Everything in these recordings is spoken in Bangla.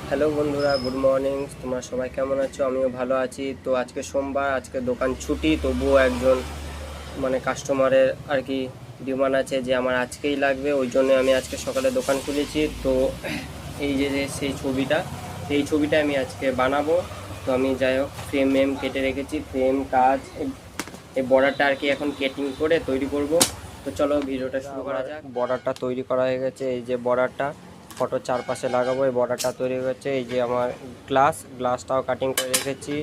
হ্যালো বন্ধুরা, গুড মর্নিং। তোমরা সবাই কেমন আছো? আমিও ভালো আছি। তো আজকে সোমবার, আজকে দোকান ছুটি, তবুও একজন কাস্টমারের আর কি ডিমান্ড আছে যে আমার আজকেই লাগবে, ওই জন্য আমি আজকে সকালে দোকান খুলেছি। তো এই যে সেই ছবিটা, এই ছবিটা আমি আজকে বানাবো। তো আমি যাই হোক ফ্রেম কেটে রেখেছি, ফ্রেম কাজ, এই বর্ডারটা আর কি এখন কেটিং করে তৈরি করব। তো চলো ভিডিওটা শুরু করা যাক। বর্ডারটা তৈরি করা হয়ে গেছে, এই যে বর্ডারটা ফটোর চারপাশে লাগাবো, এই বর্ডারটা তৈরি হয়ে গেছে। এই যে আমার গ্লাসটাও কাটিং করে রেখেছি,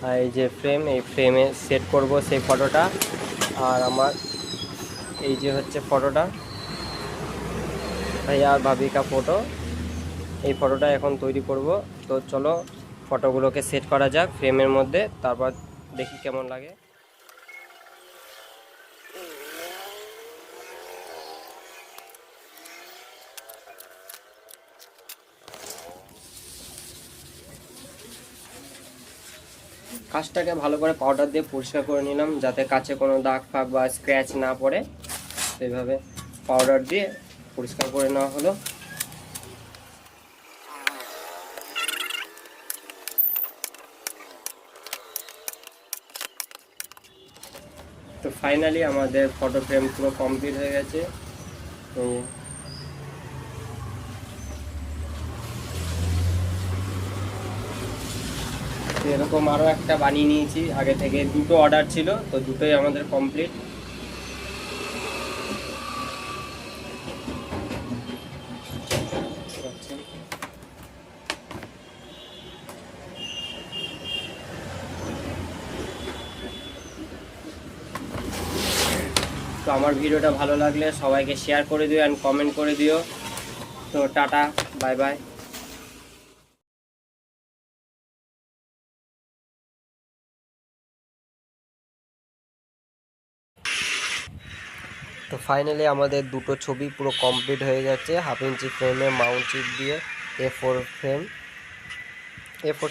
আর এই যে এই ফ্রেমে সেট করব সেই ফটোটা। আর আমার এই যে হচ্ছে ফটোটা, ভাইয়া আর ভাবিকা ফটো, এই ফটোটা এখন তৈরি করব। তো চলো ফটোগুলোকে সেট করা যাক ফ্রেমের মধ্যে, তারপর দেখি কেমন লাগে। কাঁচটাকে ভালো করে পাউডার দিয়ে পরিষ্কার করে নিলাম, যাতে কাছে কোনো দাগ ফাগ বা স্ক্র্যাচ না পড়ে। এইভাবে পাউডার দিয়ে পরিষ্কার করে নেওয়া হলো। তো ফাইনালি আমাদের ফটো ফ্রেম পুরো কমপ্লিট হয়ে গেছে। এরকম আরও একটা বানিয়ে নিয়েছি, আগে থেকে দুটো অর্ডার ছিল, তো দুটোই আমাদের কমপ্লিট। তো আমার ভিডিওটা ভালো লাগলে সবাইকে শেয়ার করে দিও অ্যান্ড কমেন্ট করে দিও। তো টাটা, বাই বাই। তো ফাইনালি আমাদের দুটো ছবি পুরো কমপ্লিট হয়ে গেছে, 1/2 ইঞ্চি ফ্রেমে মাউন্ট চিপ দিয়ে A4 ফ্রেম, A4